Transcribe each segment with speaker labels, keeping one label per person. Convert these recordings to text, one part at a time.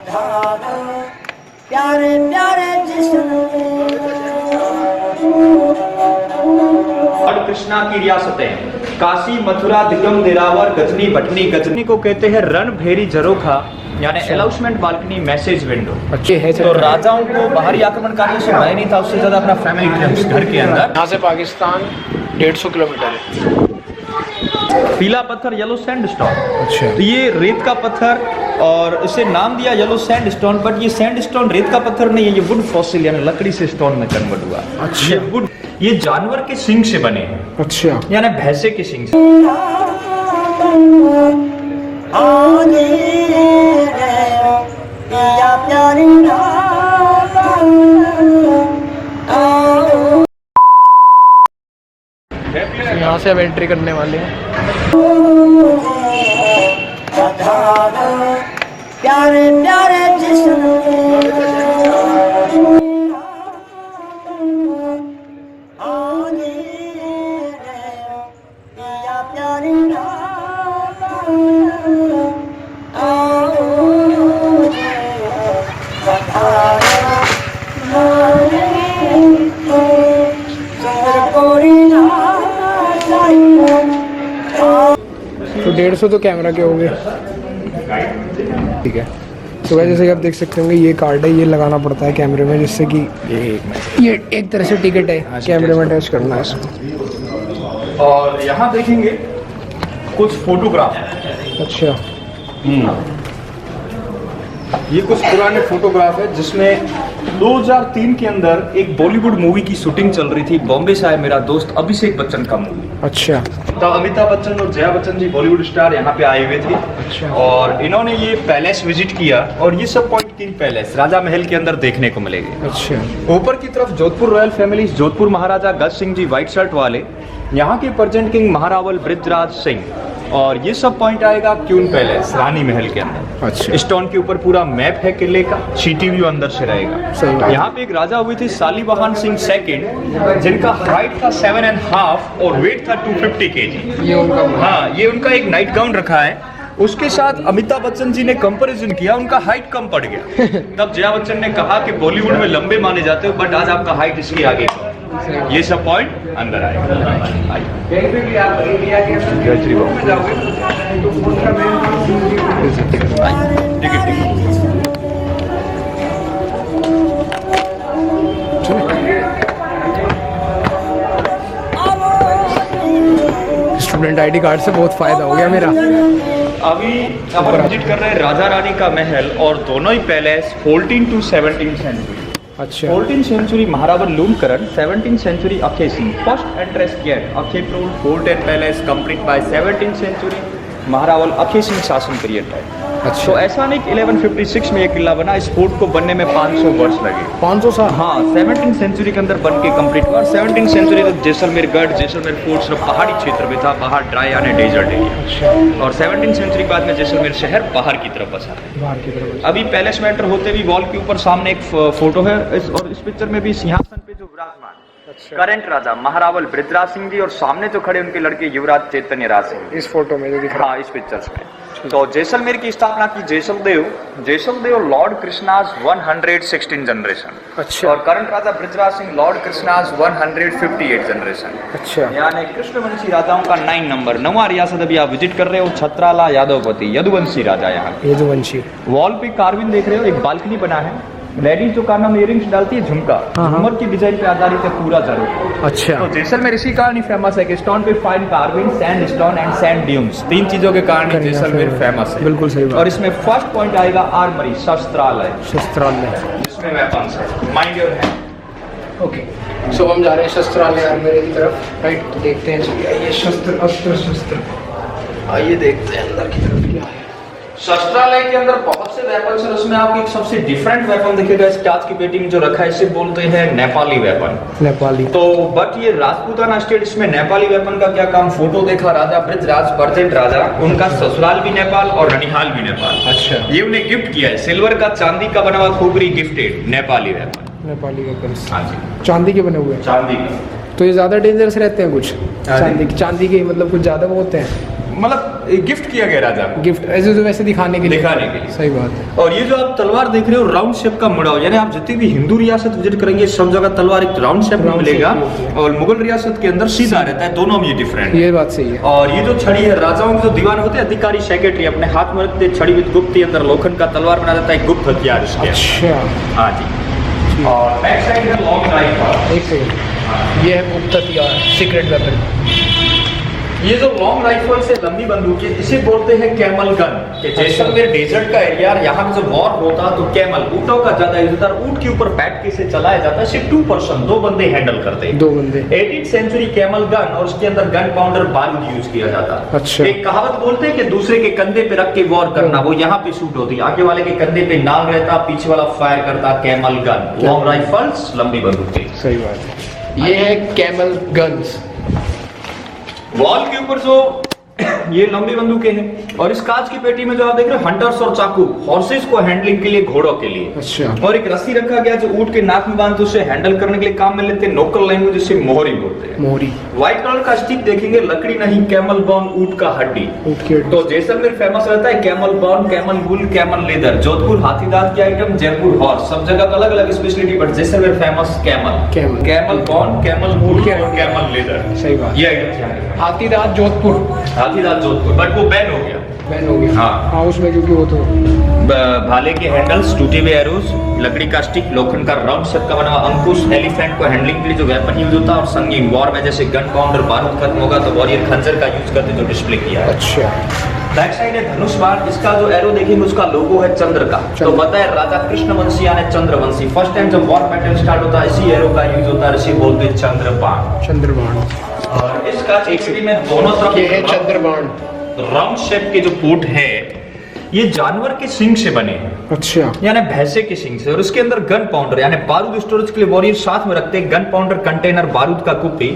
Speaker 1: प्यारे प्यारे
Speaker 2: लॉर्ड कृष्णा की रियासतें काशी, मथुरा, दिगम, दिलावर, गजनी, भटनी। गजनी को कहते हैं रणभेरी झरोखा, यानी अनाउंसमेंट बालकनी, मैसेज विंडो।
Speaker 3: अच्छे है
Speaker 2: तो राजाओं को बाहरी आक्रमणकारियों से भय नहीं था, उससे ज्यादा अपना फैमिली टर्म्स घर के अंदर।
Speaker 3: यहाँ से पाकिस्तान 150 किलोमीटर है।
Speaker 2: पीला पत्थर येलो सैंडस्टोन।
Speaker 3: अच्छा।
Speaker 2: तो ये रेत का पत्थर, और इसे नाम दिया येलो सैंडस्टोन, बट ये सैंडस्टोन रेत का पत्थर नहीं है, ये वुड फॉसिल यानी लकड़ी से स्टोन में कन्वर्ट हुआ।
Speaker 3: अच्छा।
Speaker 2: ये वुड, ये जानवर के सिंग से बने हैं।
Speaker 3: अच्छा।
Speaker 2: यानी भैंसे के सिंग से।
Speaker 3: यहाँ से अब एंट्री करने वाले हैं।
Speaker 1: प्यारे प्यारे
Speaker 3: तो 150 तो कैमरा के हो गए। ठीक है। तो वैसे जैसे कि आप देख सकते होंगे, ये कार्ड है, ये लगाना पड़ता है कैमरे में, जिससे कि ये एक तरह से टिकट है, कैमरे में अटैच करना है इसको।
Speaker 2: और यहाँ देखेंगे कुछ फोटोग्राफ।
Speaker 3: अच्छा।
Speaker 2: ये कुछ पुराने फोटोग्राफ है, जिसमें 2003 के अंदर एक बॉलीवुड मूवी की शूटिंग चल रही थी। बॉम्बे से आए मेरा दोस्त अभिषेक बच्चन का मूवी।
Speaker 3: अच्छा।
Speaker 2: तब अमिताभ बच्चन और जया बच्चन जी बॉलीवुड स्टार यहाँ पे आए हुए थे।
Speaker 3: अच्छा।
Speaker 2: और इन्होंने ये पैलेस विजिट किया, और ये सब पॉइंट किंग पैलेस राजा महल के अंदर देखने को मिलेंगे।
Speaker 3: अच्छा।
Speaker 2: ऊपर की तरफ जोधपुर रॉयल फैमिली, जोधपुर महाराजा गज सिंह जी व्हाइट शर्ट वाले, यहाँ के प्रेजेंट किंग महारावल बृजराज सिंह। और ये सब पॉइंट आएगा क्यून पैलेस, रानी महल के अंदर।
Speaker 3: अच्छा।
Speaker 2: स्टोन के ऊपर पूरा मैप है किले का, सिटी व्यू अंदर से रहेगा।
Speaker 3: सही बात।
Speaker 2: यहाँ पे एक राजा हुए थे सालीवाहन सिंह सेकंड, जिनका हाइट था 7.5 और वेट था 250 kg।
Speaker 3: ये उनका
Speaker 2: हाँ, ये उनका एक नाइट गाउन रखा है। उसके साथ अमिताभ बच्चन जी ने कंपैरिजन किया, उनका हाइट कम पड़ गया। तब जया बच्चन ने कहा कि बॉलीवुड में लंबे माने जाते हो, बट आज आपका हाइट इसके आगे कम। ये सब पॉइंट अंदर
Speaker 3: स्टूडेंट आईडी कार्ड से बहुत फायदा हो गया मेरा।
Speaker 2: अभी अब हम विजिट कर रहे हैं राजा रानी का महल, और दोनों ही पैलेस 14 to 17 सेंचुरी।
Speaker 3: अच्छा।
Speaker 2: 14th century Maharawal Loonkaran, 17th century Akhe Singh. First entrance gate Akhe Pol fort and palace complete by 17th century Maharawal Akhe Singh शासन पीरियड है।
Speaker 3: अच्छा।
Speaker 2: तो ऐसा नहीं कि 1156 में ये किला बना, इस फोर्ट को बनने में 500 वर्ष लगे।
Speaker 3: 500 साल?
Speaker 2: हाँ, 17th century के अंदर बन के कंप्लीट हुआ। 17th century तक जैसलमेर गढ़, जैसलमेर फोर्ट सिर्फ पहाड़ी क्षेत्र में था, बाहर ड्राई यानी डेजर्ट एरिया।
Speaker 3: अच्छा।
Speaker 2: और 17th century के बाद में जैसलमेर शहर बाहर की तरफ बसा है।
Speaker 3: बाहर की तरफ।
Speaker 2: अभी पैलेस में एंटर होते भी वॉल के ऊपर सामने एक फोटो है, और इस पिक्चर में भी सिंहासन पे जो विराजमान करंट राजा महारावल बृजराज सिंह जी, और सामने जो खड़े उनके लड़के युवराज चैतन्य राज सिंह।
Speaker 3: इस फोटो में जो दिख रहा है।
Speaker 2: हाँ, इस पिक्चर्स में। तो जैसलमेर की स्थापना की जैसलदेव लॉर्ड कृष्णाज 116 जनरेशन।
Speaker 3: अच्छा।
Speaker 2: और करंट राजा बृजराज सिंह लॉर्ड कृष्णाज 158 जनरेशन।
Speaker 3: अच्छा।
Speaker 2: यानी कृष्णवंशी राजाओं का 9 नंबर। 9वां रियासत अभी आप विजिट कर रहे हो, छत्राला यादवपति यदुवंशी राजा। यहाँ
Speaker 3: यदुवंशी।
Speaker 2: वॉल पे कार्विंग देख रहे हो, एक बालकनी बना है। लेडीज जो कान में इयरिंग्स डालती है, झुमका, झूमर की डिजाइन पे आधारित है पूरा जरूर।
Speaker 3: अच्छा।
Speaker 2: तो जैसलमेर इसी कारण ही फेमस है कि स्टोन पे fine carving, sand stone and sand dunes, 3 चीजों के कारण ही जैसलमेर फेमस है।
Speaker 3: बिल्कुल सही बात।
Speaker 2: और इसमें फर्स्ट पॉइंट आएगा आर्मरी, शस्त्रालय।
Speaker 3: शस्त्रालय,
Speaker 2: जिसमें वेपन्स है, माइंड योर हैंड।
Speaker 3: ओके। सो हम जा रहे हैं शस्त्रालय आर्मरी की तरफ। राइट, देखते हैं। चलिए, ये शस्त्र, अस्त्र शस्त्र,
Speaker 2: आइए देखते हैं अंदर की तरफ क्या है। शस्त्रालय के अंदर बहुत से वेपन है, उसमें आपको एक सबसे डिफरेंट वेपन दिखेगा। इस कांच की पेटी में जो रखा है, इसे बोलते हैं नेपाली वेपन।
Speaker 3: नेपाली।
Speaker 2: तो बट ये राजपूताना स्टेट, इसमें नेपाली वेपन का क्या काम। फोटो देखा, राजा बृजराज प्रेजेंट राजा, उनका ससुराल भी नेपाल और ननिहाल भी नेपाल।
Speaker 3: अच्छा।
Speaker 2: ये उन्हें गिफ्ट किया है, सिल्वर का चांदी का बना हुआ खोपड़ी gifted Nepali weapon.
Speaker 3: Nepali weapon.
Speaker 2: हाँ जी,
Speaker 3: चांदी के बने हुए हैं।
Speaker 2: चांदी का।
Speaker 3: तो ये ज्यादा डेंजरस रहते हैं कुछ चांदी के मतलब कुछ ज्यादा वो होते हैं।
Speaker 2: मतलब गिफ्ट किया गया राजा को,
Speaker 3: गिफ्ट ऐसे तो वैसे दिखाने के लिए,
Speaker 2: दिखाने के लिए।
Speaker 3: सही बात है।
Speaker 2: और ये जो आप तलवार देख रहे हो राउंड शेप का मुड़ा हुआ, यानी आप जितनी भी हिंदू रियासत विजिट करेंगे सब जगह तलवार एक राउंड शेप में
Speaker 3: Round
Speaker 2: मिलेगा,
Speaker 3: shape की होती है।
Speaker 2: और मुगल रियासत के अंदर सीधा रहता है, दोनों में ये डिफरेंट है।
Speaker 3: ये बात सही है।
Speaker 2: और ये जो छड़ी है, राजाओं के जो दीवान होते हैं, अधिकारी सेक्रेटरी अपने हाथ में रखते हैं छड़ी विद गुप्त, के अंदर लोखंड का तलवार बना जाता है, एक गुप्त हथियार इसके अंदर।
Speaker 3: अच्छा,
Speaker 2: हाँ जी। और बैक साइड है लॉन्ग राइफल।
Speaker 3: एक सेकंड, ये है गुप्त हथियार, सीक्रेट वेपन।
Speaker 2: ये जो लॉन्ग राइफल से लंबी बंदूक है, इसे बोलते हैं कैमल गन। कि जैसलमेर डेजर्ट का एरिया, यहाँ पे जब वॉर होता तो कैमल, ऊँटों का ज्यादा यूज होता है, ऊँट के ऊपर बैठ के इसे चलाया जाता है। सिर्फ 2%, 2 बंदे हैंडल करते हैं,
Speaker 3: 2 बंदे।
Speaker 2: 18th सेंचुरी कैमल गन, और उसके अंदर गन पाउडर बारूद यूज किया जाता है।
Speaker 3: अच्छा।
Speaker 2: एक कहावत बोलते हैं कि दूसरे के कंधे पे रख के वॉर करना, वो यहाँ पे शूट होती है। आगे वाले के कंधे पे नाल रहता, पीछे वाला फायर करता। कैमल गन, लॉन्ग राइफल्स, लंबी बंदूकें।
Speaker 3: सही बात है। ये है कैमल गन्स।
Speaker 2: वॉल के ऊपर जो ये लंबी बंदूकें हैं, और इस कांच की पेटी में जो आप देख रहे हो हंटर्स और चाकू, हॉर्सेस को हैंडलिंग के लिए, घोड़ों के लिए।
Speaker 3: अच्छा।
Speaker 2: और एक रस्सी रखा गया जो ऊंट के नाक में बांधते उसे हैंडल करने के लिए काम में लेते हैं। लोकल लैंग्वेज इसे मोहरी बोलते हैं।
Speaker 3: मोहरी।
Speaker 2: व्हाइट कलर का स्टिक देखेंगे, लकड़ी नहीं, कैमल बोन, ऊंट का हड्डी।
Speaker 3: ऊँट की हड्डी।
Speaker 2: तो जैसलमेर फेमस रहता है कैमल बोन, कैमल वूल, कैमल लेदर। जोधपुर हाथी दांत की आइटम, जयपुर हॉर्स, सब जगह अलग अलग speciality, but Jaisalmer famous camel.
Speaker 3: Camel.
Speaker 2: Camel bone, camel wool और कैमल लेदर।
Speaker 3: सही बात।
Speaker 2: ये आइटम यहाँ है।
Speaker 3: हाथी दांत जोधपुर,
Speaker 2: हाथी दांत जोधपुर, बट वो बैन हो गया।
Speaker 3: बैन हो गया।
Speaker 2: हाँ।
Speaker 3: हाँ, उसमें क्योंकि वो तो
Speaker 2: भाले के हैंडल्स, टूटे हुए एरोज, लकड़ी का स्टिक, लोखंड का राउंड शेप का बना हुआ अंकुश, एलिफेंट को हैंडलिंग के लिए जो वेपन यूज होता है, और संगीन वॉर में जैसे गन पाउडर, बारूद खत्म होगा तो वॉरियर खंजर का यूज करते, जो डिस्प्ले किया है।
Speaker 3: अच्छा।
Speaker 2: बैक साइड है धनुष बाण, इसका जो एरो देखेंगे उसका लोगो है चंद्र का। तो बताए राजा कृष्णवंशी यानी चंद्रवंशी। फर्स्ट टाइम जब वॉर बैटल स्टार्ट होता है इसी एरो का यूज होता है, इसे बोलते हैं चंद्रबाण।
Speaker 3: चंद्रबाण।
Speaker 2: और इसका एक में दोनों तरफ
Speaker 3: ये है चंद्रबाण।
Speaker 2: राउंड शेप के जो पोर्ट है, ये जानवर के सिंग से बने हैं,
Speaker 3: अच्छा।
Speaker 2: यानी भैंसे के सिंग से। और उसके अंदर गन पाउडर यानी बारूद स्टोरेज के लिए वॉरियर साथ में रखते हैं। गन पाउडर कंटेनर, बारूद का कुप्पी,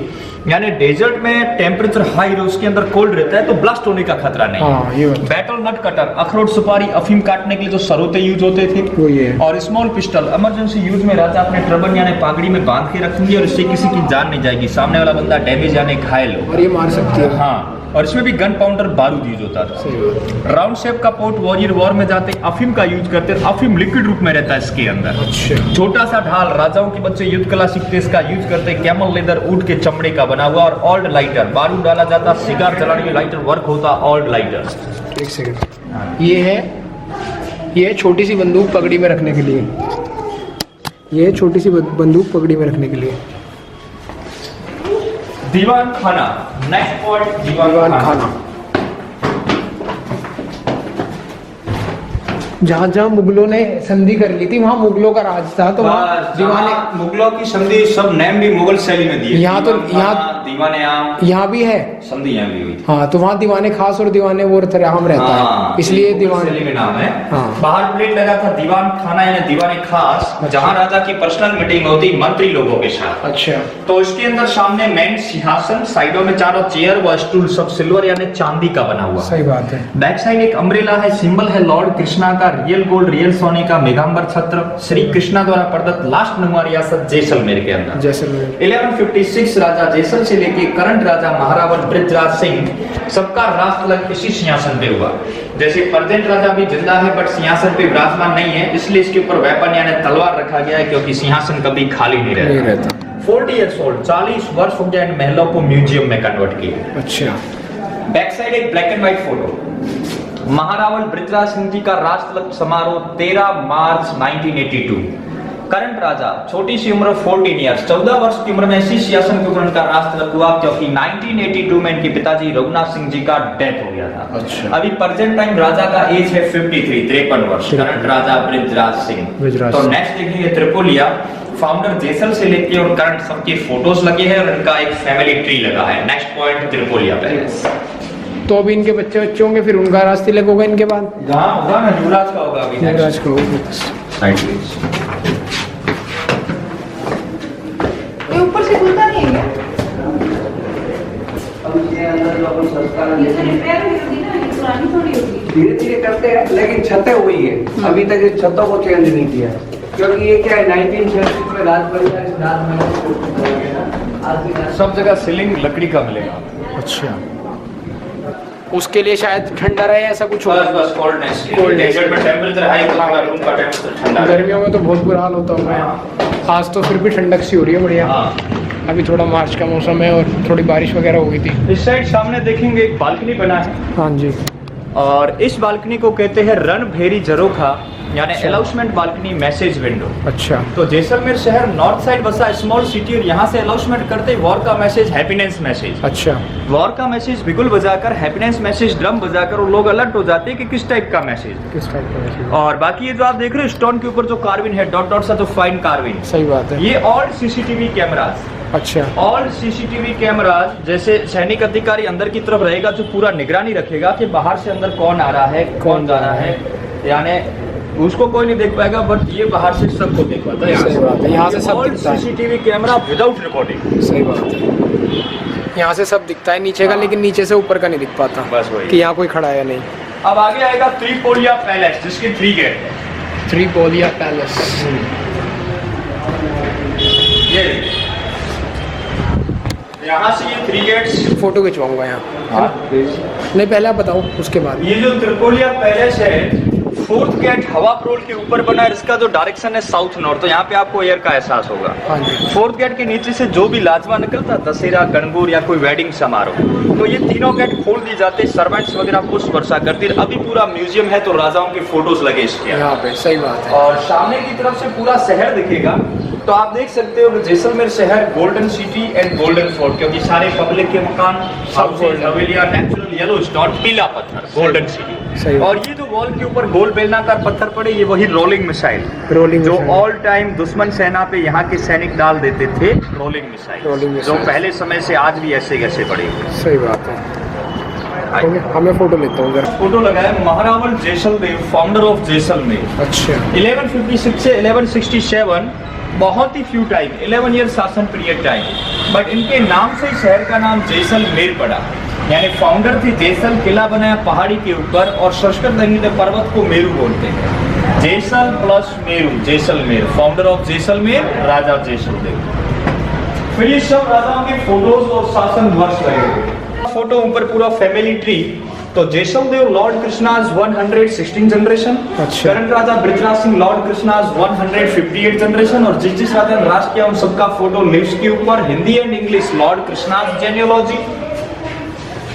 Speaker 2: यानी डेजर्ट में टेम्परेचर हाई रहे, उसके अंदर कोल्ड रहता है तो ब्लास्ट होने का खतरा नहीं।
Speaker 3: हाँ, ये बात।
Speaker 2: बैटल नट कटर, अखरोट सुपारी, अफीम काटने के लिए जो सरोते यूज होते थे
Speaker 3: वो ये है।
Speaker 2: और स्मॉल पिस्टल, इमरजेंसी यूज में राजा अपने ट्रबन यानी पागड़ी में बांध के रखेंगे, और इससे किसी की जान नहीं जाएगी, सामने वाला बंदा डैमेज यानी घायल हो।
Speaker 3: और ये मार सकती है।
Speaker 2: हाँ, और इसमें भी गन पाउडर बारूद यूज होता था।
Speaker 3: सही बात।
Speaker 2: राउंड शेप का पोर्ट, वॉरियर वॉर में जाते अफीम का यूज करते, अफीम लिक्विड रूप में रहता है इसके अंदर।
Speaker 3: अच्छा।
Speaker 2: छोटा सा ढाल, राजाओं के बच्चे युद्ध कला सीखते इसका यूज करते। कैमल लेदर, ऊंट के चमड़े का बना हुआ, और ऑल्ड लाइटर, बारूद डाला जाता, सिगार जलाने में लाइटर वर्क होता, ऑल्ड लाइटर।
Speaker 3: एक सेकंड, ये है छोटी सी बंदूक पगड़ी में रखने के लिए। ये है छोटी सी बंदूक पगड़ी में रखने के लिए।
Speaker 2: दीवान खाना, नेक्स्ट पॉइंट
Speaker 3: दीवान खाना। जहाँ जहाँ मुगलों ने संधि कर ली थी वहाँ मुगलों का राज था, तो वहाँ दीवाने,
Speaker 2: मुगलों की संधि, सब नेम भी मुगल शैली में दिए।
Speaker 3: यहाँ तो
Speaker 2: दीवाने आम,
Speaker 3: यहाँ भी है
Speaker 2: संधि यहाँ भी हुई थी।
Speaker 3: हाँ, तो वहाँ दीवाने खास और दीवाने वो आम रहता है, इसलिए दीवान
Speaker 2: शैली में नाम है।
Speaker 3: हाँ।
Speaker 2: बाहर प्लेट लगा था दीवान खाना यानी दीवाने खास, जहाँ राजा की पर्सनल मीटिंग होती मंत्री लोगों के साथ।
Speaker 3: अच्छा।
Speaker 2: तो इसके अंदर सामने मेन सिंहासन, साइडों में चारों चेयर व स्टूल, सब सिल्वर यानी चांदी का बना हुआ।
Speaker 3: सही बात है।
Speaker 2: बैक साइड एक अम्ब्रेला है, सिंबल है लॉर्ड कृष्णा का, रियल गोल्ड, रियल सोने का, मेघांबर छत्र, श्री कृष्णा द्वारा प्रदत्त लास्ट नुमा रियासत जैसलमेर के अंदर।
Speaker 3: जैसलमेर
Speaker 2: 1156 राजा जैसल से लेके करंट राजा महारावल बृजराज सिंह, सबका राज तिलक इसी सिंहासन पे हुआ। जैसे प्रेजेंट राजा भी जिंदा है बट सिंहासन पे विराजमान नहीं है, इसलिए इसके ऊपर वेपन यानी तलवार रखा गया है, क्योंकि सिंहासन कभी खाली नहीं रहता। 40 years old, 40 वर्ष हो गया इन महलों को म्यूजियम में कन्वर्ट किया।
Speaker 3: अच्छा।
Speaker 2: बैक साइड एक black and white photo, Maharawal Brijraj Singh ji का राज तिलक समारोह 13 मार्च 1982। करंट राजा, छोटी सी उम्र 14 इयर्स, 14 वर्ष की उम्र में इसी सिंहासन के ऊपर उनका राज तिलक हुआ, क्योंकि 1982 में इनके पिताजी रघुनाथ सिंह जी का डेथ हो गया था।
Speaker 3: अच्छा।
Speaker 2: अभी प्रेजेंट टाइम राजा का एज है 53 वर्ष, करंट राजा बृजराज सिंह। तो नेक्स्ट देखेंगे त्रिपोलिया, फाउंडर जैसल से लेके और करंट सबके फोटोज लगे हैं, और इनका एक फैमिली ट्री लगा है। Next point Tripolia palace.
Speaker 3: तो अभी इनके बच्चे होंगे, फिर उनका राज तिलक होगा इनके बाद।
Speaker 2: जहाँ होगा ना युवराज का होगा अभी।
Speaker 3: युवराज का होगा।
Speaker 2: Side please.
Speaker 4: ये ऊपर से खुलता नहीं है
Speaker 5: धीरे धीरे करते हैं, लेकिन छतें हुई है, अभी तक इस छतों को चेंज नहीं किया है, क्योंकि ये क्या है 1960 में राज परिवार इस राज
Speaker 2: सब जगह सीलिंग लकड़ी का मिलेगा।
Speaker 3: अच्छा। उसके लिए शायद ठंडा रहे ऐसा कुछ
Speaker 2: बस
Speaker 3: होगा।
Speaker 2: बस कोल्डनेस
Speaker 3: Coldness।
Speaker 2: डेजर्ट में टेम्परेचर हाई तो पूरा रूम का टेम्परेचर ठंडा रहे।
Speaker 3: गर्मियों में तो बहुत बुरा हाल होता होगा। आज तो फिर भी ठंडक सी हो रही है बढ़िया।
Speaker 2: हाँ।
Speaker 3: अभी थोड़ा मार्च का मौसम है और थोड़ी बारिश वगैरह हो गई थी।
Speaker 2: इस साइड सामने देखेंगे एक बालकनी बना है
Speaker 3: हाँ जी।
Speaker 2: और इस बालकनी को कहते हैं रणभेरी झरोखा यानी अलाउंसमेंट बालकनी मैसेज विंडो।
Speaker 3: अच्छा।
Speaker 2: तो जैसलमेर शहर नॉर्थ साइड बसा स्मॉल सिटी और यहाँ से अलाउंसमेंट करते वॉर का मैसेज हैप्पीनेस मैसेज।
Speaker 3: अच्छा।
Speaker 2: वॉर का मैसेज बिगुल बजाकर हैप्पीनेस मैसेज ड्रम बजाकर वो लोग अलर्ट हो जाते हैं कि किस टाइप का मैसेज।
Speaker 3: किस टाइप का मैसेज?
Speaker 2: और बाकी ये जो आप देख रहे हो स्टोन के ऊपर जो कार्विन है डॉट डॉट सा जो फाइन कार्विन,
Speaker 3: सही बात है।
Speaker 2: ये ऑल सीसीटीवी कैमरास।
Speaker 3: अच्छा।
Speaker 2: ऑल सीसीटीवी कैमरास जैसे सैनिक अधिकारी अंदर की तरफ रहेगा जो पूरा निगरानी रखेगा कि बाहर से अंदर कौन आ रहा है कौन जा रहा है, यानी उसको कोई नहीं देख पाएगा बट ये बाहर से सबको देख पाता है।
Speaker 3: सही बात है, यहाँ से सब
Speaker 2: ऑल
Speaker 3: दिखता है।
Speaker 2: CCTV camera without recording.
Speaker 3: सही बात है, यहाँ से सब दिखता है नीचे का, लेकिन नीचे से ऊपर का नहीं दिख पाता
Speaker 2: बस वही।
Speaker 3: कि यहाँ कोई खड़ा है या नहीं।
Speaker 2: अब आगे आएगा त्रिपोलिया पैलेस जिसके 3 गेट है।
Speaker 3: त्रिपोलिया पैलेस।
Speaker 2: ये यहाँ से ये 3 गेट्स।
Speaker 3: फोटो खिंचवाऊंगा यहाँ। नहीं पहले आप बताओ उसके बाद।
Speaker 2: ये जो त्रिपोलिया पैलेस है 4th गेट हवा प्रोल के ऊपर बना है। इसका जो डायरेक्शन है साउथ नॉर्थ, तो यहाँ पे आपको एयर का एहसास होगा।
Speaker 3: हाँ जी।
Speaker 2: 4th गेट के नीचे से जो भी लाजवा निकलता दशहरा गणगौर या कोई वेडिंग समारोह, तो ये तीनों गेट खोल दिए जाते, सर्वेंट्स वगैरह पुष्प वर्षा करती। अभी पूरा म्यूजियम है तो राजाओं के फोटोज लगे इसके
Speaker 3: यहाँ पे। सही बात है।
Speaker 2: और सामने की तरफ से पूरा शहर दिखेगा। तो आप देख सकते हो कि जैसलमेर शहर golden city and golden fort, क्योंकि सारे पब्लिक के मकान सब
Speaker 3: golden।
Speaker 2: हवेलियां नेचुरल येलो स्टोन पीला पत्थर गोल्डन सिटी।
Speaker 3: सही बात।
Speaker 2: और ये जो वॉल के ऊपर गोल बेलनाकार पत्थर पड़े ये वही रोलिंग मिसाइल,
Speaker 3: रोलिंग
Speaker 2: जो
Speaker 3: मिसाइल।
Speaker 2: ऑल टाइम दुश्मन सेना पे यहाँ के सैनिक डाल देते थे। रोलिंग मिसाइल
Speaker 3: Rolling
Speaker 2: जो
Speaker 3: missiles।
Speaker 2: पहले समय से आज भी ऐसे कैसे पड़े हुए।
Speaker 3: सही बात है। हमें फोटो लेता हूँ जरा।
Speaker 2: फोटो लगाया महारावल जैसलमेर फाउंडर ऑफ जैसलमेर।
Speaker 3: अच्छा।
Speaker 2: 1156 से 1167 बहुत ही फ्यू टाइम 11 ईयर शासन पीरियड टाइम, बट इनके नाम से ही शहर का नाम जैसलमेर पड़ा। यानी फाउंडर थे जैसल, किला बनाया पहाड़ी के ऊपर और संस्कृत में पर्वत को मेरू बोलते हैं। जैसल plus Meru Jaisalmer, founder of Jaisalmer राजा जैसलमेर। फिर ये सब राजाओं के फोटोज और शासन वर्ष लगे हुए। फोटो ऊपर पूरा फैमिली ट्री। तो जैसलदेव लॉर्ड कृष्णाज 116 जनरेशन।
Speaker 3: अच्छा।
Speaker 2: करंट राजा बृजराज सिंह लॉर्ड कृष्णाज 158 जनरेशन। और जिस राजा ने राज किया उन सबका फोटो लिव्स के ऊपर। Hindi and English lord Krishna's genealogy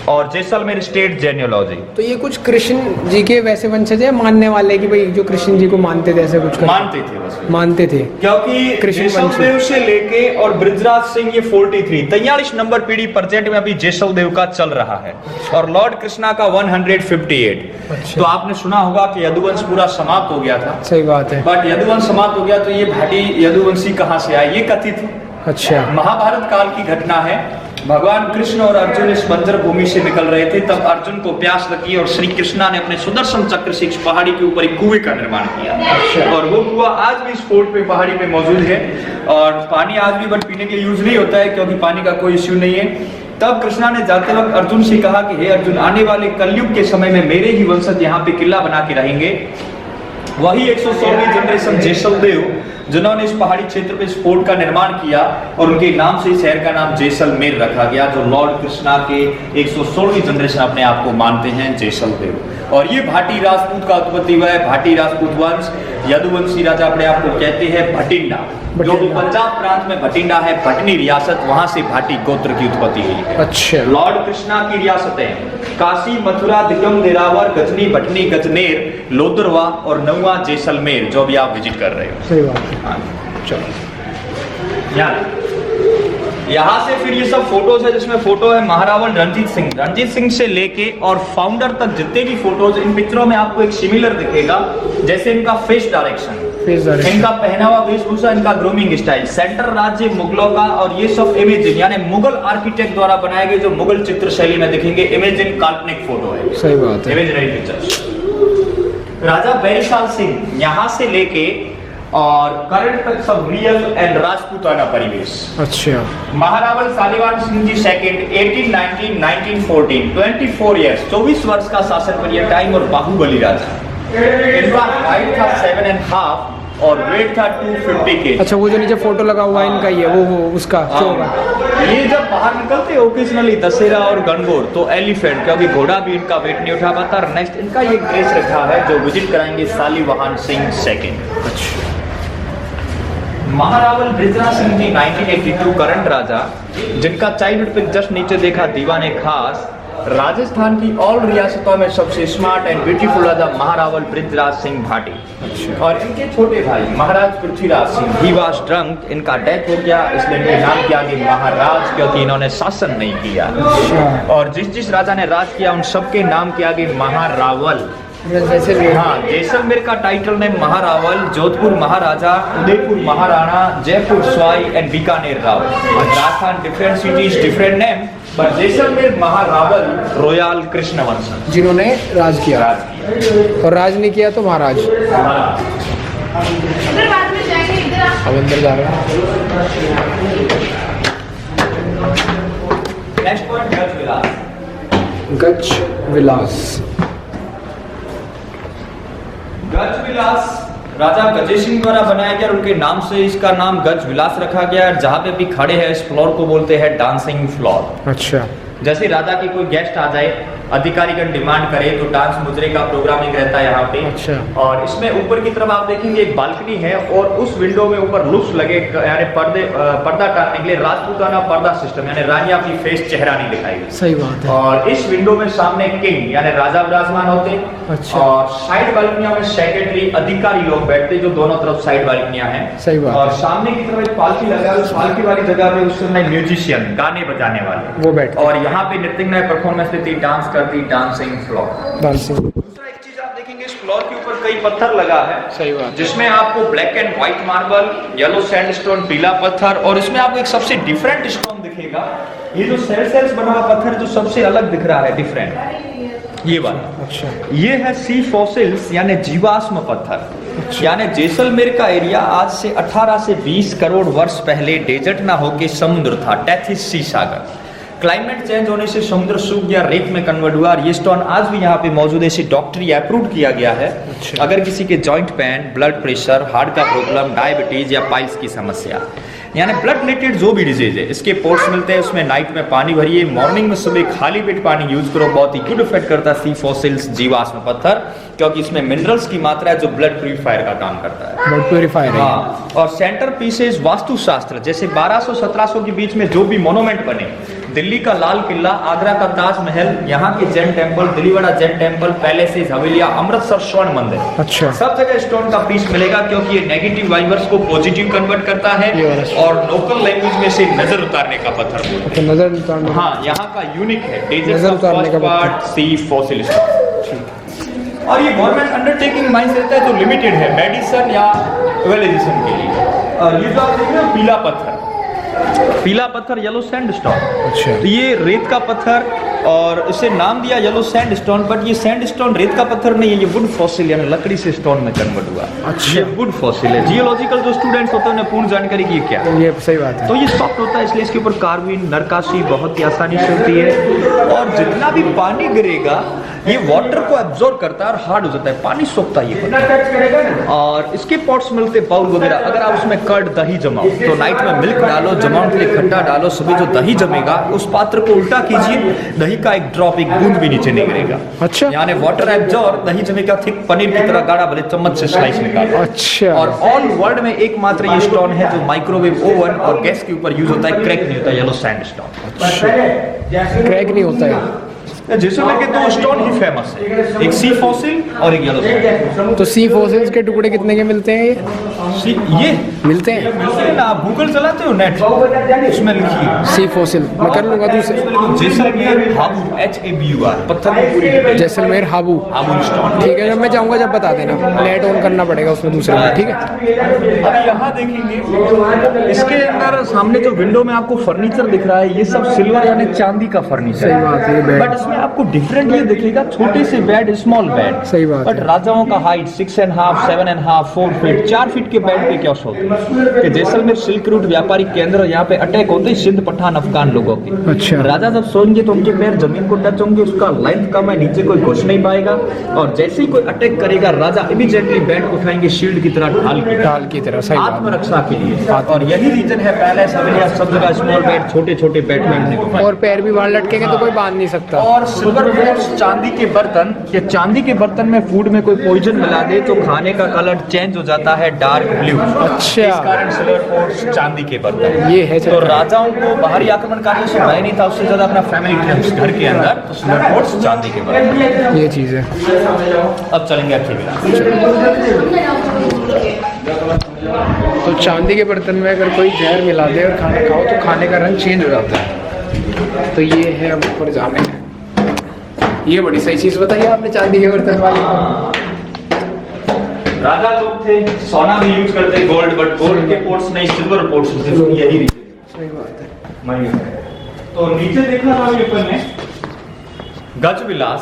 Speaker 2: और जैसलमेर स्टेट जेनियोलॉजी।
Speaker 3: तो ये कुछ कृष्ण जी के वैसे वंशज है मानने वाले कि भाई जो कृष्ण जी को मानते थे ऐसे कुछ
Speaker 2: मानते थे बस,
Speaker 3: मानते थे
Speaker 2: क्योंकि
Speaker 3: कृष्ण
Speaker 2: जैसलदेव से लेके और बृजराज सिंह ये 43 नंबर पीढ़ी प्रेजेंट में अभी जैसलदेव का चल रहा है और लॉर्ड कृष्णा का 158।
Speaker 3: अच्छा।
Speaker 2: तो आपने सुना होगा कि यदुवंश पूरा समाप्त हो गया था,
Speaker 3: सही बात है।
Speaker 2: बट यदुवंश समाप्त हो गया तो ये भाटी यदुवंशी कहाँ से आए ये कथित है।
Speaker 3: अच्छा।
Speaker 2: महाभारत काल की घटना है। भगवान कृष्ण और अर्जुन इस बंजर भूमि से निकल रहे थे, तब अर्जुन को प्यास लगी और श्री कृष्णा ने अपने सुदर्शन चक्र से इस पहाड़ी के ऊपर एक कुएं का निर्माण किया। और वो कुआं आज भी इस फोर्ट पे पहाड़ी पे मौजूद है और पानी आज भी बट पीने के लिए यूज नहीं होता है क्योंकि पानी का कोई इश्यू नहीं है। तब कृष्णा ने जाते वक्त अर्जुन से कहा कि हे अर्जुन, आने वाले कलयुग के समय में मेरे ही वंशज यहाँ पे किला बना के रहेंगे। वही 116वीं जनरेशन जैसलदेव जिन्होंने इस पहाड़ी क्षेत्र पे इस फोर्ट का निर्माण किया और उनके नाम से शहर का नाम जैसलमेर रखा गया, जो लॉर्ड कृष्णा के 116वीं जनरेशन अपने आप को मानते हैं जैसलदेव। और ये भाटी राजपूत का उत्पत्ति हुआ है। भाटी राजपूत वंश यदुवंशी राजा अपने आप को कहते हैं भटिंडा, जो पंजाब प्रांत में भटिंडा है, भटनी रियासत, वहां से भाटी गोत्र की उत्पत्ति हुई है।
Speaker 3: अच्छा।
Speaker 2: लॉर्ड कृष्णा की रियासतें काशी, मथुरा, दिगम, देरावर, गजनी, भटनी, गजनेर, लोदरवा और नौवा जैसलमेर, जो भी आप विजिट कर रहे हो।
Speaker 3: सही बात है।
Speaker 2: हाँ।
Speaker 3: चलो
Speaker 2: यहाँ से फिर ये सब फोटोज है जिसमें फोटो है महारावल रणजीत सिंह से लेके और फाउंडर तक जितने भी फोटोज इन पिक्चरों में आपको एक सिमिलर दिखेगा, जैसे इनका फेस डायरेक्शन, इनका पहनावा, वेशभूषा, इनका ग्रूमिंग स्टाइल, सेंट्रल राज्य मुगलों का और ये सब इमेजिन यानी मुगल आर्किटेक्ट द्वारा बनाए गए जो मुगल चित्र शैली में दिखेंगे। इमेजिन काल्पनिक फोटो है।
Speaker 3: सही बात है।
Speaker 2: Imaginary pictures. राजा बैरिशाल सिंह यहाँ से लेके और करंट तक सब रियल एंड राजपूताना परिवेश। अच्छा। महारावल शालिवाहन सिंह जी सेकंड 1819 1914 24 ईयर्स 24 वर्ष का शासन पीरियड टाइम और बाहुबली राजा। इनका हाइट था 7.5 और वेट था 250 kg।
Speaker 3: अच्छा, वो जो नीचे फोटो लगा हुआ है इनका ही है, वो उसका चोगा।
Speaker 2: ये जब बाहर निकलते ओकेजनली दशहरा और गणगौर तो एलिफेंट, क्योंकि घोड़ा भी इनका वेट नहीं उठा पाता। और नेक्स्ट इनका ये ड्रेस रखा है जो विजिट कराएंगे शालिवाहन सिंह सेकंड।
Speaker 3: अच्छा,
Speaker 2: महारावल बृजराज सिंह जी 1982 करंट राजा, जिनका चाइल्डहुड पिक जस्ट नीचे देखा दीवाने खास। राजस्थान की ऑल रियासतों में सबसे स्मार्ट एंड ब्यूटीफुल राजा महारावल बृजराज सिंह भाटी। और इनके छोटे भाई Maharaj Prithviraj Singh, he was drunk, इनका डेथ हो गया, इसलिए इनके नाम किया गया महाराज, क्योंकि इन्होंने शासन नहीं किया। और जिस जिस राजा ने राज किया उन सबके नाम किया गया महारावल। हाँ, जैसलमेर का title name Maharawal, Jodhpur Maharaja, Udaipur Maharana, Jaipur Sawai and Bikaner Rao. Rajasthan different cities different name, पर जैसलमेर महारावल रॉयल कृष्ण वंश
Speaker 3: जिन्होंने राज किया। और राज नहीं किया तो महाराज।
Speaker 4: इधर बाद में जाएंगे, इधर आप।
Speaker 3: अब अंदर जा रहे हैं।
Speaker 2: नेक्स्ट पॉइंट गज विलास।
Speaker 3: गज विलास।
Speaker 2: गज विलास राजा गजेश सिंह द्वारा बनाया गया और उनके नाम से इसका नाम गज विलास रखा गया। जहाँ पे भी खड़े हैं इस फ्लोर को बोलते हैं डांसिंग फ्लोर।
Speaker 3: अच्छा,
Speaker 2: जैसे राजा की कोई गेस्ट आ जाए, अधिकारीगण डिमांड करे तो डांस मुजरे का प्रोग्रामिंग रहता है यहाँ पे।
Speaker 3: अच्छा।
Speaker 2: और इसमें ऊपर की तरफ आप देखेंगे एक बालकनी है और उस विंडो में ऊपर लुक्स लगे, यानी पर्दा टालने के लिए राजपूताना पर्दा सिस्टम, यानी रानिया की फेस चेहरा नहीं दिखाई।
Speaker 3: सही बात है।
Speaker 2: और इस विंडो में सामने किंग यानी राजा विराजमान होते।
Speaker 3: अच्छा।
Speaker 2: और साइड बालकनियों में सेक्रेटरी अधिकारी लोग बैठते, जो दोनों तरफ साइड बालकनियां हैं।
Speaker 3: सही बात
Speaker 2: और
Speaker 3: है।
Speaker 2: सामने की तरफ एक पालकी लगा है, उस पालकी वाली जगह पे उस समय म्यूजिशियन गाने बजाने वाले
Speaker 3: वो बैठते।
Speaker 2: और यहाँ पे नृत्यज्ञ परफॉर्मेंस देती, डांस करती, डांसिंग फ्लोर।
Speaker 3: डांसिंग।
Speaker 2: दूसरा एक चीज आप देखेंगे, इस फ्लोर के ऊपर कई पत्थर लगा है।
Speaker 3: सही बात है।
Speaker 2: जिसमें आपको black and white marble, yellow sandstone, पीला पत्थर, और इसमें आपको एक सबसे डिफरेंट स्टोन दिखेगा। ये जो सेल्स बना हुआ पत्थर जो सबसे अलग दिख रहा है, डिफरेंट, ये वाला। अच्छा, ये है सी फॉसिल्स यानी जीवाश्म पत्थर। अच्छा। यानी जैसलमेर का एरिया आज से 18 से 20 करोड़ वर्ष पहले डेजर्ट ना होके समुद्र था, टेथिस सी सागर। क्लाइमेट चेंज होने से समुद्र सूख गया, रेत में कन्वर्ट हुआ और ये स्टोन आज भी यहाँ पे मौजूद है। इसे डॉक्टरी अप्रूव किया गया है। अच्छा। अगर किसी के joint pain, blood pressure, heart का प्रॉब्लम, डायबिटीज या पाइल्स की समस्या, यानी ब्लड रिलेटेड जो भी डिजीज है, इसके पोर्ट्स मिलते हैं। उसमें नाइट में पानी भरिए, मॉर्निंग में सुबह खाली पेट पानी यूज करो, बहुत ही गुड इफेक्ट करता है सी फॉसिल्स जीवाश्म पत्थर, क्योंकि इसमें मिनरल्स की मात्रा है जो ब्लड प्यूरिफायर का काम करता है।
Speaker 3: ब्लड प्यूरिफायर है।
Speaker 2: हाँ। और सेंटर पीसेस वास्तुशास्त्र, जैसे 1200-1700 के बीच में जो भी मोनूमेंट बने, दिल्ली का लाल किला, आगरा का ताजमहल, यहाँ के Jain temple, Dilwara Jain temple, palaces, हवेलियां, अमृतसर स्वर्ण मंदिर, अच्छा, सब जगह स्टोन का पीस मिलेगा, क्योंकि ये नेगेटिव वाइब्स को पॉजिटिव कन्वर्ट करता है और लोकल लैंग्वेज में से नजर उतारने का पत्थर बोलते हैं।
Speaker 3: नजर उतारने।
Speaker 2: हाँ, यहाँ का यूनिक है
Speaker 3: नजर उतारने का
Speaker 2: पार्ट सी फॉसिल स्टोन। और ये गवर्नमेंट अंडरटेकिंग माइंस रहता है जो लिमिटेड है मेडिसिन या वेलिडेशन के लिए। और ये जो आप देख रहे हो पीला पत्थर, पीला पत्थर येलो सैंडस्टोन। अच्छा। तो ये रेत का पत्थर और इसे नाम दिया येलो सैंडस्टोन, बट ये सैंडस्टोन रेत का पत्थर नहीं है, ये वुड फॉसिल यानी लकड़ी से स्टोन में कन्वर्ट हुआ। अच्छा। ये वुड फॉसिल है। जियोलॉजिकल जो स्टूडेंट्स होते हैं उन्हें पूर्ण जानकारी की क्या है।
Speaker 3: ये सही बात है।
Speaker 2: तो ये सॉफ्ट होता है, इसलिए इसके ऊपर कार्बन, नरकाशी बहुत ही आसानी से होती है। और जितना भी पानी गिरेगा ये वाटर को एब्जॉर्ब करता है और हार्ड हो जाता है, पानी सोखता है ये। और इसके पॉट्स मिलते बाउल वगैरह, अगर आप उसमें कर्ड दही जमाओ तो नाइट में मिल्क डालो, जमाने के लिए खट्टा डालो, सुबह जो दही जमेगा उस पात्र को उल्टा कीजिए, दही का एक ड्रॉप, एक बूंद भी नीचे नहीं गिरेगा। अच्छा। यानी वाटर एब्जॉर्ब, दही जमेगा थिक पनीर की तरह गाढ़ा, भले चम्मच से स्लाइस निकालो। अच्छा। और ऑल वर्ल्ड में एकमात्र ये स्टोन है जो माइक्रोवेव ओवन और गैस के ऊपर यूज होता है, क्रैक नहीं होता, येलो सैंडस्टोन। अच्छा।
Speaker 3: क्रैक नहीं होता है।
Speaker 2: जैसलमेर के दो स्टोन ही फेमस है, एक सी फॉसिल और एक येलो सैंडस्टोन।
Speaker 3: तो सी फॉसिल्स के टुकड़े कितने के मिलते हैं? ये मिलते हैं
Speaker 2: ना, आप गूगल चलाते हो नेट, उसमें लिखिए
Speaker 3: सी फॉसिल, मैं कर लूंगा दूसरे।
Speaker 2: जैसलमेर हाबू, HABUR, पत्थर में पूरी
Speaker 3: जैसलमेर हाबू,
Speaker 2: हाबू स्टोन।
Speaker 3: ठीक है, जब मैं जाऊंगा जब बता देना, नेट ऑन करना पड़ेगा उसमें दूसरे में, ठीक है।
Speaker 2: अब यहाँ देखेंगे इसके अंदर सामने जो विंडो में आपको फर्नीचर दिख रहा है, ये सब सिल्वर यानी चांदी का फर्नीचर।
Speaker 3: सही बात है।
Speaker 2: बट इसमें आपको डिफरेंट ये दिखेगा, छोटे से बेड, स्मॉल बेड।
Speaker 3: सही बात
Speaker 2: बट राजाओं का हाइट 6.5, 7.5, 4 फीट, 4 फीट हाइट के बेड पे क्या शौक है कि जैसलमेर सिल्क रूट व्यापारिक केंद्र, यहाँ पे अटैक होते ही सिंध पठान अफगान लोगों की।
Speaker 3: अच्छा।
Speaker 2: राजा जब सोएंगे तो उनके पैर जमीन को टच होंगे, उसका लेंथ कम है, नीचे कोई घुस नहीं पाएगा, और जैसे ही कोई अटैक करेगा राजा इमीडिएटली बेड उठाएंगे शील्ड की तरह, ढाल
Speaker 3: की तरह, सही बात है।
Speaker 2: आत्मरक्षा के लिए। और यही रीजन है पैलेस हवेलियां सब जगह स्मॉल बेड, छोटे छोटे बेड में,
Speaker 3: और पैर भी बाहर लटकेंगे तो कोई बांध नहीं सकता।
Speaker 2: और सिल्वर प्लेट्स, चांदी के बर्तन, ये चांदी के बर्तन में फूड में कोई पॉइजन मिला दे तो खाने का कलर चेंज हो जाता है डार्क ब्लू।
Speaker 3: अच्छा।
Speaker 2: इस कारण सिल्वर प्लेट्स, चांदी के बर्तन
Speaker 3: ये है।
Speaker 2: तो राजाओं को बाहरी आक्रमणकारियों से भय नहीं था, उससे ज्यादा अपना फैमिली ट्रिम्स घर के अंदर, तो सिल्वर प्लेट्स, चांदी के बर्तन,
Speaker 3: ये चीज है।
Speaker 2: अब चलेंगे अखी विलास।
Speaker 3: तो चांदी के बर्तन में अगर कोई जहर मिला दे और खाना खाओ तो खाने का रंग चेंज हो जाता है। तो ये है, अब ऊपर जाने हैं। ये बड़ी सही चीज बताइए आपने चांदी के बर्तन वाली।
Speaker 2: राजा लोग थे सोना भी यूज करते गोल्ड, बट गोल्ड के पोर्ट्स नहीं, सिल्वर पोर्ट्स, यही रीजन।
Speaker 3: सही बात है।
Speaker 2: तो नीचे देखा था अपन ने गज विलास,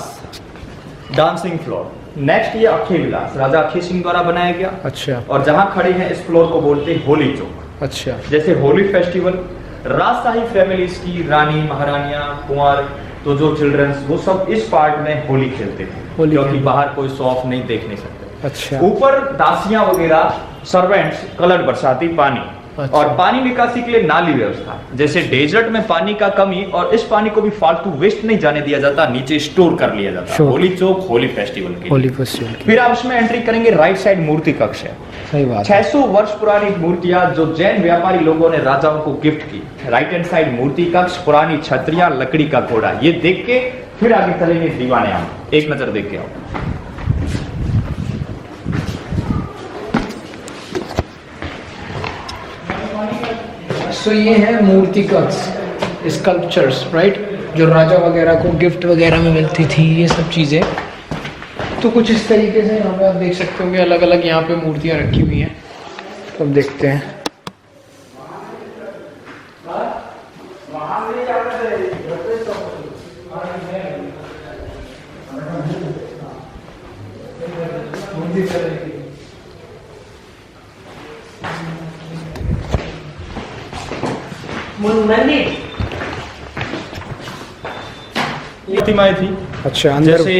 Speaker 2: डांसिंग फ्लोर। नेक्स्ट ये अखे विलास, राजा अखे सिंह द्वारा बनाया गया।
Speaker 3: अच्छा।
Speaker 2: और जहां खड़े हैं इस फ्लोर को बोलते हैं होली चौक।
Speaker 3: अच्छा।
Speaker 2: जैसे होली फेस्टिवल, राजशाही फैमिलीज की रानी महारानियां कुंवर, तो जो चिल्ड्रंस वो सब इस पार्ट में होली खेलते थे, क्योंकि बाहर कोई शो ऑफ नहीं देख नहीं सकते।
Speaker 3: अच्छा।
Speaker 2: ऊपर दासियां वगैरह, सर्वेंट्स कलर बरसाती पानी।
Speaker 3: अच्छा।
Speaker 2: और पानी निकासी के लिए नाली व्यवस्था, जैसे डेजर्ट में पानी का कमी, और इस पानी को भी फालतू वेस्ट नहीं जाने दिया जाता, नीचे स्टोर कर लिया जाता। होली चौक होली फेस्टिवल के
Speaker 3: होली फेस्टिवल।
Speaker 2: फिर आप उसमें एंट्री करेंगे, राइट साइड मूर्ति कक्ष है।
Speaker 3: सही बात।
Speaker 2: 600 वर्ष पुरानी मूर्तियां जो जैन व्यापारी लोगों ने राजाओं को गिफ्ट की। राइट हैंड साइड मूर्ति कक्ष, पुरानी छतरियां, लकड़ी का घोड़ा, ये देख के फिर आगे चलेंगे दीवाने आम, एक नजर देख के आओ।
Speaker 3: सो ये है मूर्ति कक्ष, स्कल्पचर्स, राइट, जो राजा वगैरह को गिफ्ट वगैरह में मिलती थी, ये सब चीज़ें। तो कुछ इस तरीके से यहाँ पे आप देख सकते होंगे, अलग अलग यहाँ पे मूर्तियाँ रखी हुई हैं। तो अब देखते हैं।
Speaker 2: प्रतिमाएं थी।
Speaker 3: अच्छा। अंदर
Speaker 2: जैसे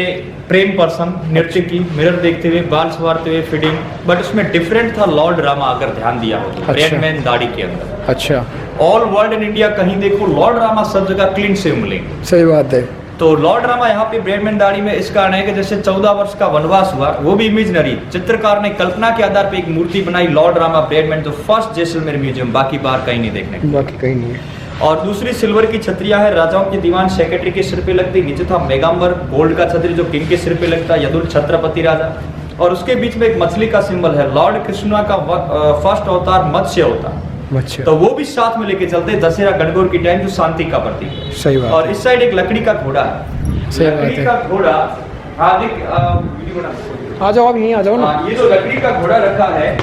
Speaker 2: प्रेम पर्सन, नृत्य की, मिरर देखते हुए, बाल संवारते हुए, फीडिंग, बट उसमें डिफरेंट था लॉर्ड रामा, अगर ध्यान दिया हो।
Speaker 3: अच्छा।
Speaker 2: ब्रेडमैन दाढ़ी के अंदर।
Speaker 3: अच्छा।
Speaker 2: ऑल वर्ल्ड इन इंडिया कहीं देखो लॉर्ड रामा सब जगह क्लीन से मिलेंगे।
Speaker 3: सही बात है।
Speaker 2: तो लॉर्ड रामा यहाँ पे ब्रेडमैन दाढ़ी में इस कारण है कि जैसे 14 वर्ष का वनवास हुआ, वो भी इमेजिनरी, चित्रकार ने कल्पना के आधार पे एक मूर्ति बनाई, लॉर्ड रामा ब्रेडमैन, जो फर्स्ट जैसलमेर म्यूजियम, बाकी बाहर कहीं नहीं देखने को।
Speaker 3: बाकी कहीं नहीं है।
Speaker 2: और दूसरी सिल्वर की छतरियां है, राजाओं के दीवान सेक्रेटरी के सिर पे लगती। नीचे था मेगाम्बर, गोल्ड का छतरी जो किंग के सिर पे लगता, यदुल छत्रपति राजा। और उसके बीच में एक मछली का सिंबल है, लॉर्ड कृष्णा का फर्स्ट अवतार मत्स्य अवतार।
Speaker 3: अच्छा।
Speaker 2: तो वो भी साथ में लेके चलते दशहरा गणगौर की टाइम, जो शांति का प्रतीक है।
Speaker 3: सही बात।
Speaker 2: और इस साइड एक लकड़ी का घोड़ा है।
Speaker 3: सही बात
Speaker 2: लकड़ी
Speaker 3: है।
Speaker 2: का घोड़ा, वीडियो बना।
Speaker 3: आ जाओ, आप यहीं आ जाओ ना।
Speaker 2: ये जो लकड़ी का घोड़ा रखा है,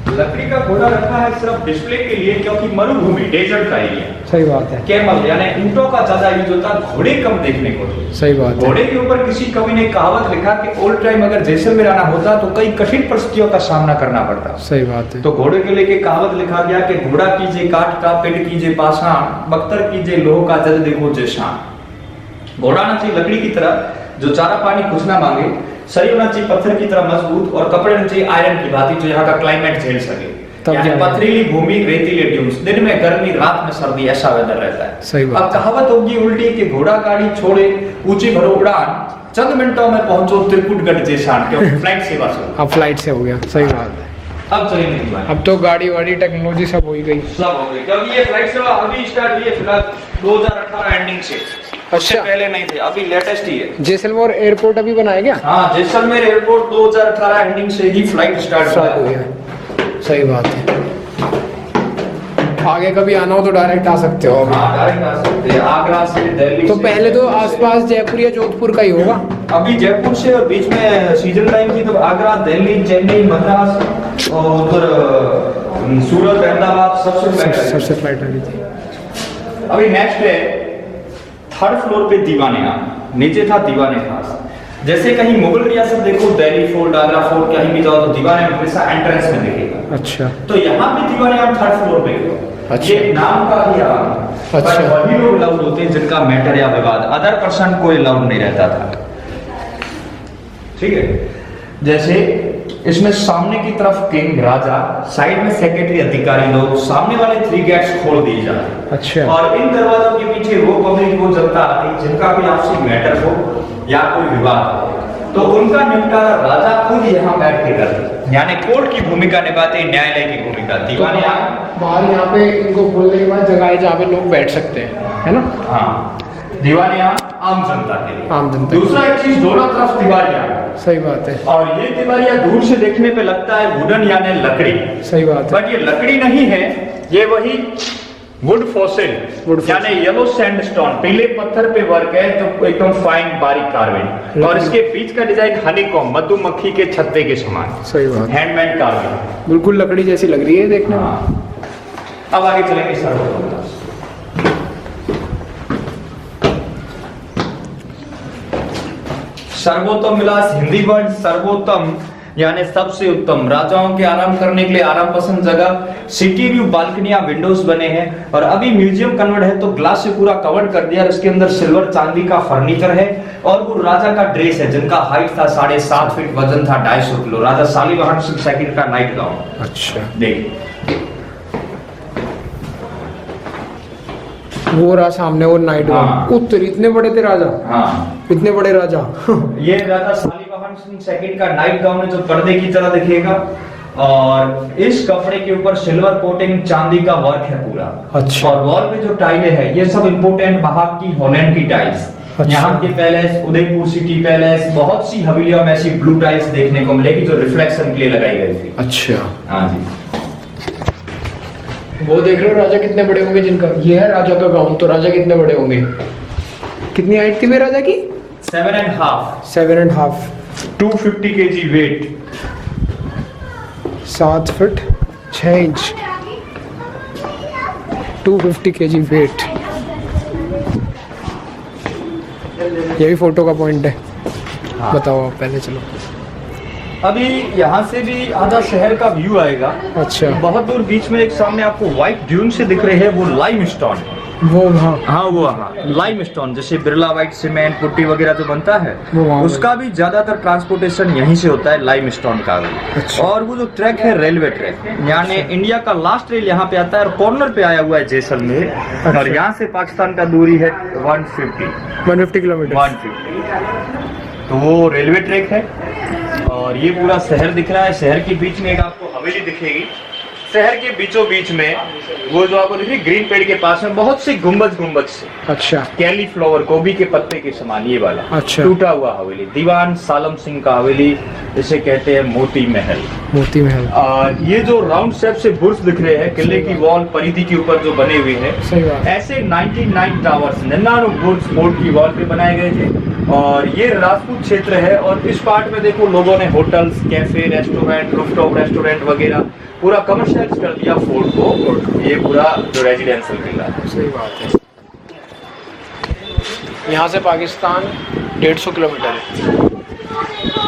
Speaker 2: लकड़ी का घोड़ा रखा है सिर्फ डिस्प्ले के लिए, क्योंकि मरुभूमि डेजर्ट का एरिया।
Speaker 3: सही बात है।
Speaker 2: कैमल यानी ऊंटों का ज्यादा यूज होता, घोड़े कम देखने को मिलते।
Speaker 3: सही बात है।
Speaker 2: घोड़े के ऊपर किसी कवि ने कहावत लिखा कि ओल्ड टाइम अगर जैसलमेर आना होता तो कई कठिन परिस्थितियों का सामना करना पड़ता।
Speaker 3: सही बात है।
Speaker 2: तो घोड़े के लेके कहावत लिखा गया कि घोड़ा कीजिए काठ का, पेट कीजिए पाषाण, बख्तर कीजिए लोह का, जज देखो जैशान। घोड़ा ना चाहिए लकड़ी की तरह जो चारा पानी कुछ ना मांगे, शरीर होना चाहिए पत्थर की तरह मजबूत, और कपड़े होने चाहिए आयरन की भांति जो यहाँ का क्लाइमेट झेल सके। यानी पथरीली भूमि, रेतीले ड्यून्स, दिन में गर्मी, रात में सर्दी, ऐसा वेदर रहता है।
Speaker 3: सही बात।
Speaker 2: अब कहावत होगी उल्टी कि घोड़ा गाड़ी छोड़े ऊंची भरो उड़ान, चंद मिनटों में पहुंचो त्रिकुटगढ़ जैसान, क्योंकि फ्लाइट सेवा शुरू।
Speaker 3: अब फ्लाइट से हो गया। सही बात है।
Speaker 2: अब चलेंगे दीवाने।
Speaker 3: अब तो गाड़ी वाड़ी टेक्नोलॉजी सब हो ही गई।
Speaker 2: सब हो गई, क्योंकि ये फ्लाइट सेवा अभी स्टार्ट हुई है फिलहाल 2018 एंडिंग से। उससे पहले नहीं थे, अभी लेटेस्ट ही है।
Speaker 3: जैसलमेर एयरपोर्ट अभी बनाया गया।
Speaker 2: हाँ, जैसलमेर एयरपोर्ट 2018 एंडिंग से ही फ्लाइट स्टार्ट हुआ है।
Speaker 3: सही बात है। आगे कभी आना हो तो डायरेक्ट आ सकते हो।
Speaker 2: हाँ, डायरेक्ट आ सकते हैं, आगरा से, दिल्ली
Speaker 3: तो
Speaker 2: से।
Speaker 3: पहले तो आसपास जयपुर या जोधपुर का ही होगा।
Speaker 2: अभी जयपुर से, और बीच में सीजन टाइम थी तो आगरा, दिल्ली, चेन्नई, मद्रास और उधर सूरत, अहमदाबाद सबसे
Speaker 3: फ्लाइट रही थी।
Speaker 2: अभी नेक्स्ट है थर्ड फ्लोर पे दीवाने आम, नीचे था दीवाने खास। जैसे कहीं मुगल रियासत देखो, दिल्ली फोर्ट, आगरा फोर्ट, कहीं भी जाओ तो दीवाने हमेशा एंट्रेंस में दिखेगा।
Speaker 3: अच्छा
Speaker 2: तो यहाँ पे दीवारें थर्ड फ्लोर पे गए।
Speaker 3: अच्छा।
Speaker 2: ये नाम का ही आराम।
Speaker 3: अच्छा।
Speaker 2: पर वही लोग अलाउड होते हैं जिनका मैटर या विवाद, अदर पर्सन कोई अलाउड नहीं रहता था। ठीक है, जैसे इसमें सामने की तरफ किंग राजा, साइड में सेक्रेटरी अधिकारी लोग, सामने वाले 3 गेट्स खोल दिए जाते।
Speaker 3: अच्छा।
Speaker 2: और इन दरवाजों के पीछे वो पब्लिक, वो जनता आती जिनका भी आपसी मैटर हो या कोई विवाद हो, तो उनका निपटारा राजा खुद यहाँ बैठ के करते, यानी कोर्ट की भूमिका निभाते, न्यायालय की भूमिका। दीवान
Speaker 3: बाहर यहाँ पे इनको खोलने के बाद जगह है जहाँ पे लोग बैठ सकते हैं, है ना?
Speaker 2: हाँ, दीवार यहाँ आम जनता के लिए।
Speaker 3: आम जनता।
Speaker 2: दूसरा एक चीज, दोनों तरफ दीवारियाँ।
Speaker 3: सही बात है।
Speaker 2: और ये दीवारियाँ दूर से देखने पे लगता है वुडन यानी लकड़ी,
Speaker 3: सही बात है।
Speaker 2: बट ये लकड़ी नहीं है, ये वही वुड फॉसिल यानी येलो सैंडस्टोन, पीले पत्थर पे वर्क है, जो एकदम फाइन बारीक कार्विंग। और इसके बीच का डिजाइन हनीकॉम्ब, मधुमक्खी के छत्ते के समान।
Speaker 3: सही बात।
Speaker 2: हैंडमेड कार्विंग,
Speaker 3: बिल्कुल लकड़ी जैसी लग रही है देखने में।
Speaker 2: हाँ। अब आगे चलेंगे सर्वोत्तम। सर्वोत्तम विलास, हिंदी वर्ड सर्वोत्तम यानी सबसे उत्तम। राजाओं के आराम करने के लिए आराम पसंद जगह, सिटी व्यू, बालकनियां, विंडोज बने हैं। और अभी म्यूजियम कन्वर्ट है तो ग्लास से पूरा कवर कर दिया, उसके अंदर सिल्वर चांदी का फर्नीचर है। और वो राजा का ड्रेस है जिनका हाइट था 7.5 फीट, वजन था 250 किलो, राजा शालिवाहन सिंह सेकंड का नाइट गाउन।
Speaker 3: अच्छा।
Speaker 2: देखिए
Speaker 3: वो रहा सामने वो नाइट
Speaker 2: हाँ।
Speaker 3: गाउन। उत्तर इतने बड़े थे राजा।
Speaker 2: हाँ,
Speaker 3: इतने बड़े राजा।
Speaker 2: ये राजा शालिवाहन सिंह सेकंड का नाइट गाउन है जो पर्दे की तरह दिखेगा। और इस कपड़े के ऊपर सिल्वर कोटिंग, चांदी का वर्क है पूरा।
Speaker 3: अच्छा।
Speaker 2: और वॉल पे जो टाइलें है ये सब इंपोर्टेंट बाहर की हॉलैंड की टाइल्स।
Speaker 3: अच्छा।
Speaker 2: यहाँ के पैलेस, उदयपुर सिटी पैलेस, बहुत सी हवेलियों में ऐसी ब्लू टाइल्स देखने को मिलेगी जो रिफ्लेक्शन के लिए लगाई गई थी।
Speaker 3: अच्छा।
Speaker 2: हाँ जी।
Speaker 3: वो देख रहे हो राजा कितने बड़े होंगे जिनका, ये है राजा का गाउन, तो राजा कितने बड़े होंगे? कितनी हाइट थी वे राजा की?
Speaker 2: 7.5,
Speaker 3: 7.5,
Speaker 2: 250 kg weight,
Speaker 3: 7 foot 6 inch, 250 kg weight. ये भी फोटो का पॉइंट है।
Speaker 2: हाँ।
Speaker 3: बताओ आप पहले, चलो।
Speaker 2: अभी यहाँ से भी आधा शहर का व्यू आएगा।
Speaker 3: अच्छा।
Speaker 2: बहुत दूर बीच में एक सामने आपको व्हाइट ड्यून से दिख रहे हैं, वो लाइम स्टोन है।
Speaker 3: वो वहाँ।
Speaker 2: हाँ, वो हाँ लाइम स्टोन, जैसे बिरला व्हाइट सीमेंट पुट्टी वगैरह जो बनता है
Speaker 3: वो वहाँ
Speaker 2: उसका भी ज्यादातर ट्रांसपोर्टेशन यहीं से होता है, लाइम स्टोन का भी।
Speaker 3: अच्छा।
Speaker 2: और वो जो ट्रैक है रेलवे ट्रैक, यानी इंडिया का लास्ट रेल यहाँ पे आता है और कॉर्नर पे आया हुआ है जैसलमेर।
Speaker 3: अच्छा।
Speaker 2: और यहाँ से पाकिस्तान का दूरी है 150
Speaker 3: किलोमीटर।
Speaker 2: 150। तो वो रेलवे ट्रैक है। और ये पूरा शहर दिख रहा है, शहर के बीच में एक आपको हवेली दिखेगी। शहर के बीचों बीच में वो जो आपको दिख रही ग्रीन पेड़ के पास में बहुत से गुंबद से,
Speaker 3: अच्छा।
Speaker 2: कैलीफ्लावर, गोभी के पत्ते के समान ये वाला
Speaker 3: अच्छा।
Speaker 2: टूटा हुआ हवेली, दीवान सालम सिंह का हवेली, जिसे कहते हैं मोती महल।
Speaker 3: मोती महल।
Speaker 2: और ये जो राउंड शेप से बुर्ज दिख रहे हैं किले की वॉल परिधि के ऊपर जो बने हुए हैं,
Speaker 3: सही बात।
Speaker 2: ऐसे 99 टावर्स 99 बुर्ज फोर्ट की वॉल पे बनाए गए थे। और ये राजपूत क्षेत्र है। और इस पार्ट में देखो लोगों ने hotels, cafe, restaurant, rooftop restaurant वगैरह पूरा कमर्शियल कर दिया फोर्ट को। ये पूरा जो रेजिडेंशियल किला है।
Speaker 3: सही बात है। यहाँ से पाकिस्तान 150 किलोमीटर है।